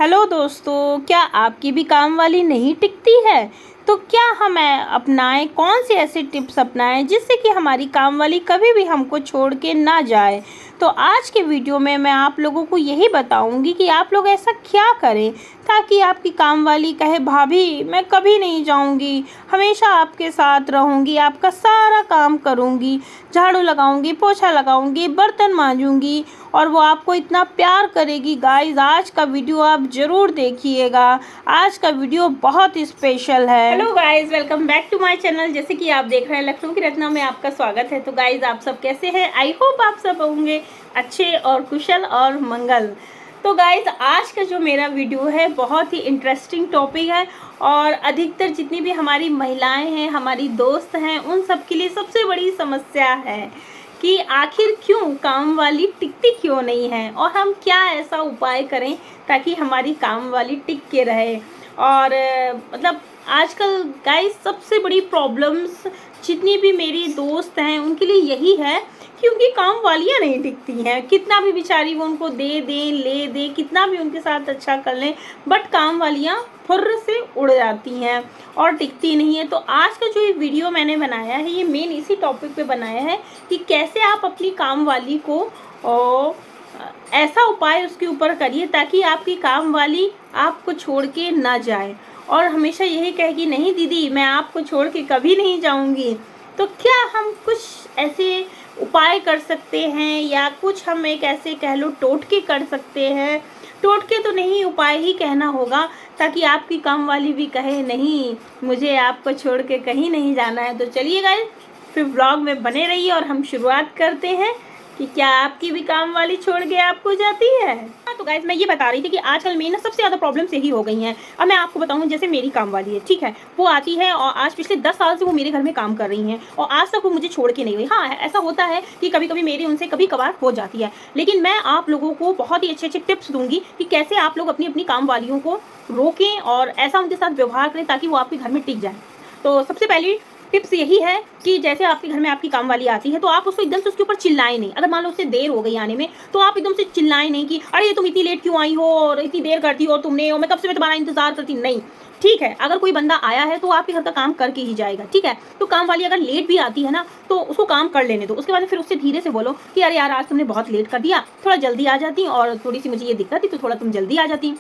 Hello दोस्तों, क्या आपकी भी काम वाली नहीं टिकती है? तो क्या हम अपनाएं, कौन सी ऐसी टिप्स अपनाएं जिससे कि हमारी काम वाली कभी भी हमको छोड़ के ना जाए। तो आज के वीडियो में मैं आप लोगों को यही बताऊंगी कि आप लोग ऐसा क्या करें ताकि आपकी काम वाली कहे भाभी मैं कभी नहीं जाऊंगी, हमेशा आपके साथ रहूंगी, आपका सारा काम करूंगी, झाड़ू लगाऊंगी, पोछा लगाऊंगी, बर्तन मांजूंगी और वो आपको इतना प्यार करेगी। गाइस, आज का वीडियो आप ज़रूर देखिएगा, आज का वीडियो बहुत स्पेशल है। Hello guys, welcome back to my channel. जैसे कि आप देख रहे हैं लखनऊ की रत्ना में आपका स्वागत है। तो गाइस, आप सब कैसे हैं? आई होप आप सब होंगे अच्छे और कुशल और मंगल। तो गाइस, आज का जो मेरा वीडियो है बहुत ही इंटरेस्टिंग टॉपिक है और अधिकतर जितनी भी हमारी महिलाएं हैं, हमारी दोस्त हैं, उन सब के लिए सबसे बड़ी समस्या है कि आखिर क्यों काम वाली टिकती क्यों नहीं है और हम क्या ऐसा उपाय करें ताकि हमारी काम वाली टिक के रहे। और मतलब आजकल गाइस सबसे बड़ी प्रॉब्लम्स जितनी भी मेरी दोस्त हैं उनके लिए यही है क्योंकि काम वालियाँ नहीं टिकती हैं। कितना भी बेचारी वो उनको दे दें ले दें, कितना भी उनके साथ अच्छा कर लें, बट काम वालियाँ फुर्र से उड़ जाती हैं और टिकती नहीं है। तो आज का जो ये वीडियो मैंने बनाया है ये मेन इसी टॉपिक पे बनाया है कि कैसे आप अपनी काम वाली को ऐसा उपाय उसके ऊपर करिए ताकि आपकी काम वाली आपको छोड़ के ना जाए और हमेशा यही कहे कि नहीं दीदी मैं आपको छोड़ के कभी नहीं जाऊंगी। तो क्या हम कुछ ऐसे उपाय कर सकते हैं या कुछ हम एक ऐसे कह लो टोटके कर सकते हैं? टोटके तो नहीं, उपाय ही कहना होगा ताकि आपकी काम वाली भी कहे नहीं मुझे आपको छोड़ के कहीं नहीं जाना है। तो चलिए गाइस, फिर व्लॉग में बने रहिए और हम शुरुआत करते हैं कि क्या आपकी भी काम वाली छोड़ के आपको जाती है। तो गाइस, मैं ये बता रही थी कि आजकल मेन सबसे ज़्यादा प्रॉब्लम्स यही हो गई हैं। अब मैं आपको बताऊं, जैसे मेरी काम वाली है, ठीक है, वो आती है और आज पिछले 10 साल से वो मेरे घर में काम कर रही हैं और आज तक वो मुझे छोड़ के नहीं गई। हाँ, ऐसा होता है कि कभी कभी मेरी उनसे कभी कभार हो जाती है, लेकिन मैं आप लोगों को बहुत ही अच्छे अच्छे टिप्स दूंगी कि कैसे आप लोग अपनी अपनी काम वालियों को रोकें और ऐसा उनके साथ व्यवहार करें ताकि वो आपके घर में टिक जाए। तो सबसे पहली टिप्स यही है कि जैसे आपके घर में आपकी काम वाली आती है तो आप उसको एकदम से उसके ऊपर चिल्लाएं नहीं। अगर मान लो उससे देर हो गई आने में तो आप एकदम से चिल्लाएं नहीं कि अरे तुम इतनी लेट क्यों आई हो और इतनी देर करती हो तुमने और मैं कब से मैं तुम्हारा इंतजार करती। नहीं, ठीक है, अगर कोई बंदा आया है तो आपके घर का काम करके ही जाएगा, ठीक है। तो काम वाली अगर लेट भी आती है ना तो उसको काम कर लेने दो। उसके बाद फिर उससे धीरे से बोलो कि अरे यार आज तुमने बहुत लेट कर दिया, थोड़ा जल्दी आ जाती और थोड़ी सी मुझे ये दिक्कत थी तो थोड़ा तुम जल्दी आ जाती।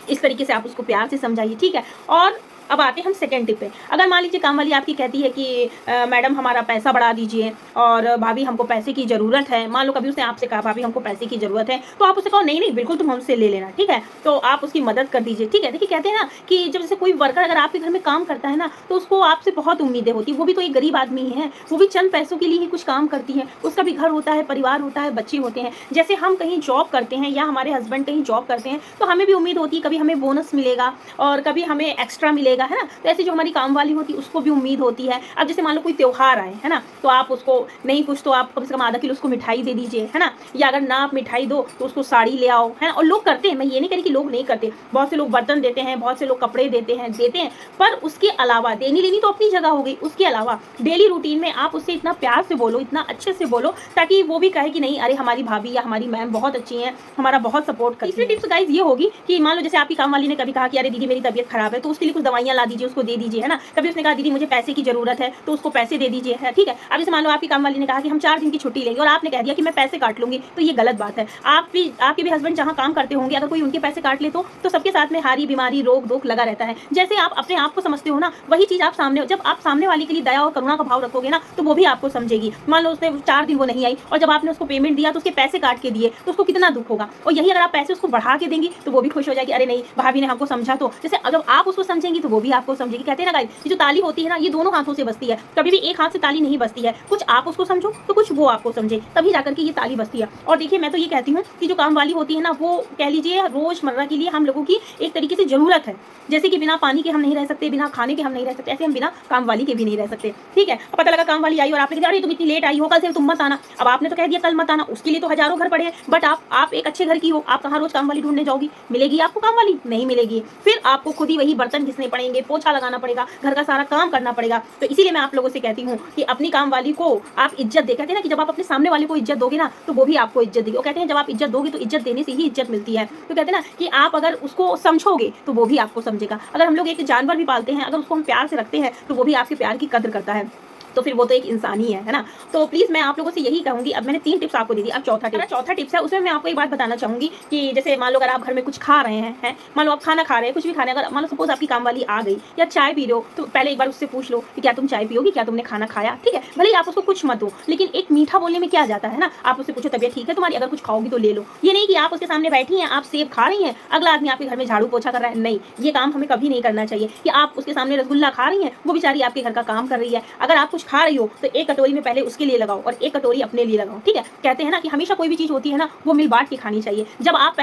इस तरीके से आप उसको प्यार से समझाइए, ठीक है। और अब आते हैं हम सेकंड टिप पे। अगर मान लीजिए काम वाली आपकी कहती है कि मैडम हमारा पैसा बढ़ा दीजिए और भाभी हमको पैसे की ज़रूरत है, मान लो कभी उसने आपसे कहा भाभी हमको पैसे की ज़रूरत है, तो आप उससे कहो नहीं नहीं बिल्कुल तुम हमसे ले लेना, ठीक है। तो आप उसकी मदद कर दीजिए, ठीक है। देखिए कहते हैं ना कि जब जैसे कोई वर्कर अगर आपके घर में काम करता है ना तो उसको आपसे बहुत उम्मीदें होती है। वो भी तो एक गरीब आदमी है, वो भी चंद पैसों के लिए ही कुछ काम करती है, उसका भी घर होता है, परिवार होता है, बच्चे होते हैं। जैसे हम कहीं जॉब करते हैं या हमारे हस्बैंड कहीं जॉब करते हैं तो हमें भी उम्मीद होती है कभी हमें बोनस मिलेगा और कभी हमें एक्स्ट्रा मिलेगा, है ना। तो ऐसे जो हमारी काम वाली होती है उसको भी उम्मीद होती है। अब जैसे मान लो कोई त्योहार आए, है ना, तो आप उसको नहीं कुछ तो आप कम से कम आधा किलो उसको मिठाई दे दीजिए, है ना, या अगर ना आप मिठाई दो तो उसको साड़ी ले आओ, है ना। और लोग करते हैं, मैं ये नहीं कह रही कि लोग नहीं करते, बहुत से लोग बर्तन देते हैं, बहुत से लोग कपड़े देते हैं, पर उसके अलावा देनी लेनी तो अपनी जगह हो गई, उसके अलावा डेली रूटीन में आप उससे इतना प्यार से बोलो, इतना अच्छे से बोलो ताकि वो भी कहे कि नहीं अरे हमारी भाभी या हमारी मैम बहुत अच्छी हैं, हमारा बहुत सपोर्ट करती है। तीसरी टिप्स गाइस ये होगी कि मान लो जैसे आपकी काम वाली ने कभी कहा कि अरे दीदी मेरी तबीयत खराब है तो उसके लिए कुछ दवाइयाँ ला दीजिए, उसको दे दीजिए, है ना। कभी उसने कहा दीदी मुझे पैसे की जरूरत है तो उसको पैसे दे दीजिए, है, ठीक है। अब जैसे मान लो आपकी काम वाली ने कहा कि हम 4 दिन की छुट्टी लेंगे और आपने कह दिया कि मैं पैसे काट लूंगी, तो ये गलत बात है। आपके भी हस्बैंड जहाँ काम करते होंगे अगर कोई उनके पैसे काट ले तो सबके साथ में हारी बीमारी रोग दोग लगा रहता है। जैसे आप अपने आप को समझते हो ना वही चीज आप सामने, जब आप सामने वाले के लिए दया और करुणा का भाव रखोगे ना तो वो भी आपको समझेगी। मान लो उसने 4 दिन वो नहीं आई और जब आपने उसको पेमेंट दिया तो उसके पैसे काट के दिए तो उसको कितना दुख होगा। और यही अगर आप पैसे उसको बढ़ा के देंगी तो वो भी खुश हो जाएगी, अरे नहीं भाभी ने हमको समझा। तो जैसे अगर आप उसको समझेंगी तो वो भी आपको समझेगी। कहते हैं ना गाइस, ये जो ताली होती है ना ये दोनों हाथों से बजती है, कभी भी एक हाथ से ताली नहीं बजती है। कुछ आप उसको समझो तो कुछ वो आपको समझे, तभी जाकर के ये ताली बजती है। और देखिए मैं तो ये कहती हूँ कि जो काम वाली होती है ना वो कह लीजिए रोजमर्रा के लिए हम लोगों की एक तरीके से जरूरत है। जैसे कि बिना पानी के हम नहीं रह सकते, बिना खाने के हम नहीं रह सकते, ऐसे हम बिना काम वाली के भी नहीं रह सकते, ठीक है। अब पता लगा काम वाली आई और आपने कहा अरे तुम इतनी लेट आई हो, कल से तुम मत आना। अब आपने तो कह दिया कल मत आना, उसके लिए तो हजारों घर पड़े हैं, बट आप एक अच्छे घर की हो, आप कहाँ रोज काम वाली ढूंढने जाओगी? मिलेगी आपको काम वाली? नहीं मिलेगी। फिर आपको खुद ही वही बर्तन घिसने पड़े। पड़ेंगे, पोछा लगाना पड़ेगा, घर का सारा काम करना पड़ेगा। तो इसीलिए मैं आप लोगों से कहती हूँ कि अपनी काम वाली को आप इज्जत दे। कहते हैं ना कि जब आप अपने सामने वाले को इज्जत दोगे ना तो वो भी आपको इज्जत देगी। और कहते हैं जब आप इज्जत दोगे तो इज्जत देने से ही इज्जत मिलती है। तो कहते हैं ना कि आप अगर उसको समझोगे तो वो भी आपको समझेगा। अगर हम लोग एक जानवर भी पालते हैं, अगर उसको हम प्यार से रखते हैं तो वो भी आपके प्यार की कद्र करता है। तो फिर वो तो एक इंसान ही है ना। तो प्लीज़ मैं आप लोगों से यही कहूँगी, अब मैंने 3 टिप्स आपको दे दी, अब चौथा टिप्स है, उसमें मैं आपको एक बात बताना चाहूँगी कि जैसे मान लो अगर आप घर में कुछ खा रहे हैं, मान लो आप खाना खा रहे हैं, कुछ भी खा रहे हैं, अगर मान लो सपोज आपकी काम वाली आ गई या चाय पी रहे हो तो पहले एक बार उससे पूछ लो कि क्या तुम चाय पियोगी, क्या तुमने खाना खाया, ठीक है। भले ही आप उसको कुछ मत दो, लेकिन एक मीठा बोलने में क्या जाता है ना, आप उससे पूछो तबियत ठीक है तुम्हारी, अगर कुछ खाओगी तो ले लो। ये नहीं कि आप उसके सामने बैठी हैं, आप सेब खा रही हैं, अगला आदमी आपके घर में झाड़ू पोछा कर रहा है, नहीं, ये काम हमें कभी नहीं करना चाहिए। कि आप उसके सामने रसगुल्ला खा रही हैं, वो बेचारी आपके घर का काम कर रही है, अगर आप कुछ खा रही हो तो एक कटोरी में पहले उसके लिए लगाओ और एक कटोरी अपने लिए लगाओ, ठीक है। कहते हैं ना कि हमेशा कोई भी चीज़ होती है ना वो मिल बांट के खानी चाहिए। जब आप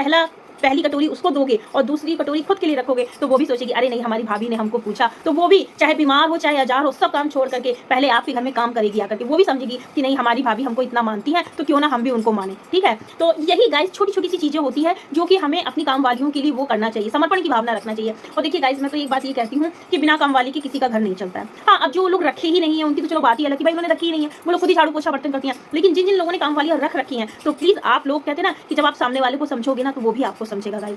पहली कटोरी उसको दोगे और दूसरी कटोरी खुद के लिए रखोगे तो वो भी सोचेगी अरे नहीं हमारी भाभी ने हमको पूछा, तो वो भी चाहे बीमार हो चाहे आजार हो सब काम छोड़ करके पहले आपके घर में काम करेगी आकर के। वो भी समझेगी कि नहीं हमारी भाभी हमको इतना मानती है तो क्यों ना हम भी उनको माने, ठीक है। तो यही गाइस छोटी छोटी सी चीज़ें होती है जो कि हमें अपनी काम वालियों के लिए वो करना चाहिए, समर्पण की भावना रखना चाहिए। और देखिए गाइस मैं तो एक बात ये कहती हूँ कि बिना काम वाली के किसी का घर नहीं चलता है। हाँ, अब जो लोग रखे ही नहीं है उनकी तो चलो बात ही अलग कि भाई उन्होंने रखी ही नहीं है, वो लोग खुद ही झाड़ू पोछा बर्तन करती हैं। लेकिन जिन जिन लोगों ने काम वालियाँ रख रखी हैं तो प्लीज़ आप लोग कहते हैं ना कि जब आप सामने वाले को समझोगे ना तो वो भी आपको समझेगा गाइस।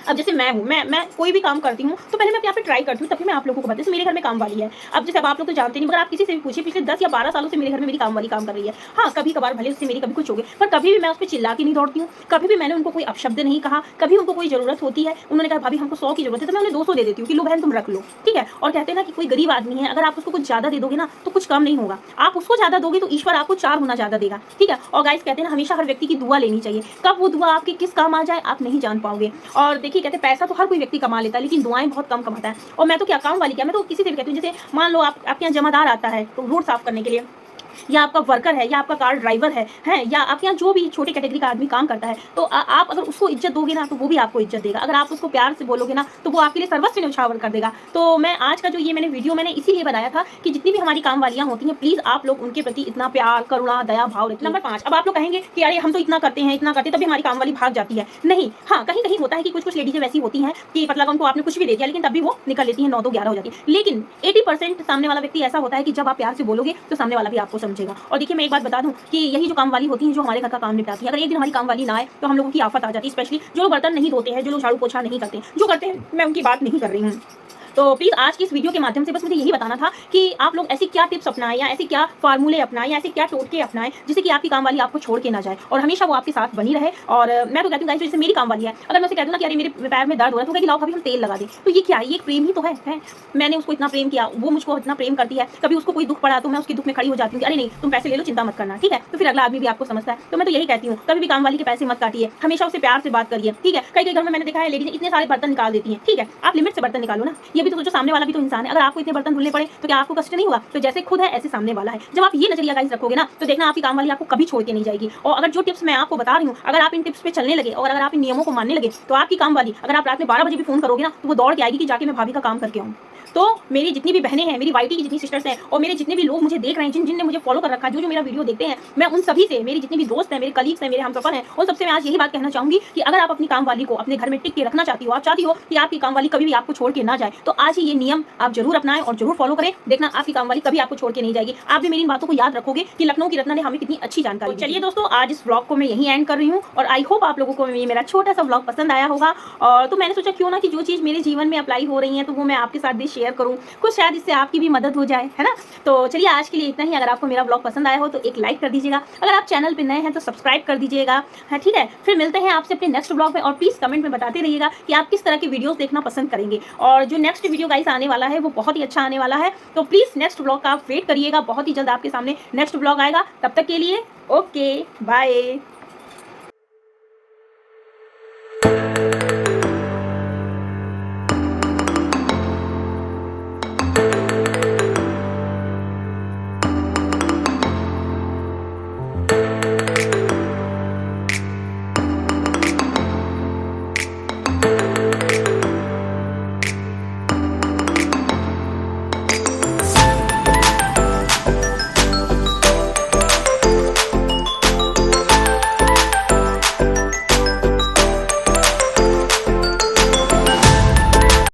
अब जैसे मैं हूँ, मैं कोई भी काम करती हूँ तो पहले मैं यहाँ पे ट्राई करती हूँ, तभी मैं आप लोगों को बताती हूँ। मेरे घर में काम वाली है, अब जैसे अब आप लोग तो जानते नहीं, मगर आप किसी से भी पूछिए पिछले 10 या 12 सालों से मेरे घर में मेरी काम वाली काम कर रही है। हाँ, कभी कभार भले उससे मेरी कभी कुछ हो गए, पर कभी भी मैं उस पर चिल्ला के नहीं दौड़ती हूँ, कभी भी मैंने उनको कोई अपशब्द नहीं कहा। कभी उनको कोई जरूरत होती है, उन्होंने कहा भाभी हमको 100 की जरूरत है तो मैं उन्हें 200 दे देती हूँ कि लो बहन तुम रख लो, ठीक है। और कहते हैं ना कि कोई गरीब आदमी है, अगर आप उसको कुछ ज्यादा दे दोगे ना तो कुछ कम नहीं होगा, आप उसको ज्यादा दोगे तो ईश्वर आपको 4 गुना ज्यादा देगा, ठीक है। और गाइस कहते हैं ना हमेशा हर व्यक्ति की दुआ लेनी चाहिए, कब वो दुआ आपके किस काम आ जाए आप नहीं जान पाओगे। और देखिए कहते हैं पैसा तो हर कोई व्यक्ति कमा लेता है लेकिन दुआएं बहुत कम कमाता है। और मैं तो क्या काम वाली क्या, मैं तो किसी से भी कहती हूँ, जैसे मान लो आपके यहाँ जमादार आता है तो रोड साफ करने के लिए, या आपका वर्कर है या आपका कार ड्राइवर है या आपके यहाँ जो भी छोटे कैटेगरी का आदमी काम करता है, तो आप अगर उसको इज्जत दोगे ना तो वो भी आपको इज्जत देगा। अगर आप उसको प्यार से बोलोगे ना तो वो आपके लिए सर्वस्व न्यौछावर कर देगा। तो मैं आज का जो ये मैंने वीडियो मैंने इसीलिए बनाया था कि जितनी भी हमारी काम वालियाँ होती हैं प्लीज़ आप लोग उनके प्रति इतना प्यार करुणा दया भाव रखिए। नंबर 5, अब आप लोग कहेंगे कि अरे हम तो इतना करते हैं तभी हमारी काम वाली भाग जाती है। नहीं, हाँ कहीं कहीं होता है कि कुछ लेडीजें वैसी होती हैं कि मतलब उनको आपने कुछ भी दे दिया लेकिन तब भी वो निकल लेती है, 9 तो 11 हो जाती है। लेकिन 80% सामने वाला व्यक्ति ऐसा होता है कि जब आप प्यार से बोलोगे तो सामने वाला भी आपको समझेगा। और देखिए मैं एक बात बता दूं कि यही जो काम वाली होती है जो हमारे घर का काम निपटाती है, अगर एक दिन हमारी काम वाली ना आए तो हम लोगों की आफत आ जाती है। स्पेशली जो लोग बर्तन नहीं धोते हैं, जो लोग झाड़ू पोछा नहीं करते, जो करते हैं मैं उनकी बात नहीं कर रही हूँ। तो प्लीज़ आज की इस वीडियो के माध्यम से बस मुझे यही बताना था कि आप लोग ऐसे क्या टिप्स अपनाएं या ऐसे क्या फार्मूले अपनाएं या ऐसे क्या टोटके अपनाएं जिससे कि आपकी काम वाली आपको छोड़ के ना जाए और हमेशा वो आपके साथ बनी रहे। और मैं तो कहती हूँ गाइस जैसे मेरी काम वाली है, अगर मैं उसे कह दूँ ना कि अरे मेरे पैर में दर्द हो रहा है तो कहेगी लाओ भाभी हम तेल लगा दें, तो ये क्या है, ये एक प्रेम ही तो है। मैंने उसको इतना प्रेम किया, वो मुझको इतना प्रेम करती है, कभी उसको कोई दुख पड़ा तो मैं उसके दुख में खड़ी हो जाती हूँ कि अरे नहीं तुम पैसे ले लो चिंता मत करना, ठीक है। तो फिर अगला आदमी भी आपको समझता है। तो मैं तो यही कहती हूँ कभी भी काम वाली के पैसे मत काटिए, हमेशा उससे प्यार से बात करिए, ठीक है। कई घर में मैंने देखा है लेडीज इतने सारे बर्तन निकाल देती हैं, ठीक है, आप लिमिट से बर्तन निकालो ना। ये भी तो सोचो सामने वाला भी तो इंसान है, अगर आपको इतने बर्तन धुलने पड़े तो क्या आपको कष्ट नहीं होगा। तो जैसे खुद है ऐसे सामने वाला है। जब आप ये नजरिया गाइस रखोगे ना तो देखना आपकी काम वाली आपको कभी छोड़ के नहीं जाएगी। और अगर जो टिप्स मैं आपको बता रही हूँ अगर आप इन टिप्स पे चलने लगे और अगर आप इन नियमों को मानने लगे तो आपकी काम वाली अगर आप रात में 12 बजे भी फोन करोगे ना तो वो दौड़ के आएगी कि जाके मैं भाभी का काम करके आऊँ। तो मेरी जितनी भी बहनें हैं, मेरी वाईटी की जितनी सिस्टर्स हैं और मेरे जितने भी लोग मुझे देख रहे हैं, जिन ने मुझे फॉलो कर रखा है, जो मेरा वीडियो देखते हैं, मैं उन सभी से, मेरी जितनी भी दोस्त हैं, मेरे कलीग्स हैं, मेरे हमसफर हैं, उन सबसे मैं आज यही बात कहना चाहूंगी कि अगर आप अपनी काम वाली को अपने घर में टिक के रखना चाहती हो, आप चाहती हो कि आपकी काम वाली कभी भी आपको छोड़ के ना जाए, तो आज ही ये नियम आप जरूर अपनाएं और जरूर फॉलो करें। देखना आपकी काम वाली कभी आपको छोड़ के नहीं जाएगी। आप भी मेरी इन बातों को याद रखोगे कि लखनऊ की रत्ना ने हमें कितनी अच्छी जानकारी दी। चलिए दोस्तों, आज इस ब्लॉग को मैं यहीं एंड कर रही हूँ और आई होप आप लोगों को ये मेरा छोटा सा ब्लॉग पसंद आया होगा। और तो मैंने सोचा क्यों ना कि जो चीज़ मेरे जीवन में अप्लाई हो रही है तो वो मैं आपके साथ भी शेयर करूँ, कुछ शायद इससे आपकी भी मदद हो जाए, है ना। तो चलिए आज के लिए इतना ही। अगर आपको मेरा ब्लॉग पसंद आया हो तो एक लाइक कर दीजिएगा, अगर आप चैनल पे नए हैं तो सब्सक्राइब कर दीजिएगा, है ठीक है। फिर मिलते हैं आपसे अपने नेक्स्ट ब्लॉग में और प्लीज़ कमेंट में बताते रहिएगा कि आप किस तरह की वीडियोस देखना पसंद करेंगे। और जो नेक्स्ट वीडियो गाइस आने वाला है वो बहुत ही अच्छा आने वाला है, तो प्लीज़ नेक्स्ट ब्लॉग का आप वेट करिएगा, बहुत ही जल्द आपके सामने नेक्स्ट ब्लॉग आएगा। तब तक के लिए ओके बाय।